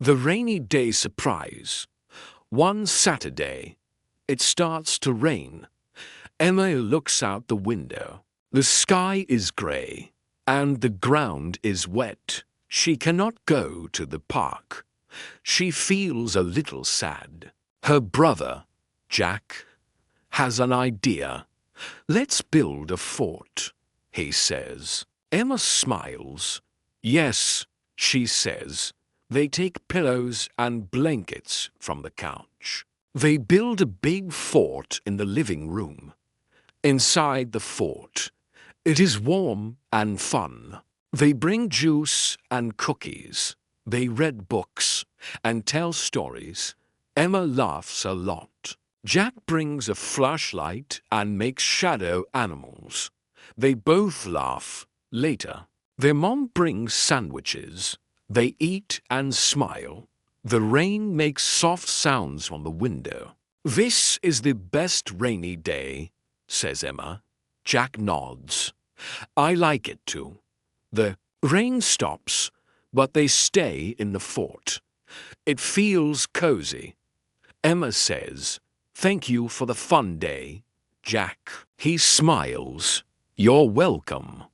The rainy day surprise. One Saturday, it starts to rain. Emma looks out the window. The sky is grey, and the ground is wet. She cannot go to the park. She feels a little sad. Her brother, Jack, has an idea. "Let's build a fort," he says. Emma smiles. "Yes," she says. They take pillows and blankets from the couch. They build a big fort in the living room. Inside the fort, it is warm and fun. They bring juice and cookies. They read books and tell stories. Emma laughs a lot. Jack brings a flashlight and makes shadow animals. They both laugh later. Their mom brings sandwiches. They eat and smile. The rain makes soft sounds on the window. "This is the best rainy day," says Emma. Jack nods. "I like it too." The rain stops, but they stay in the fort. It feels cozy. Emma says, "Thank you for the fun day, Jack." He smiles. "You're welcome."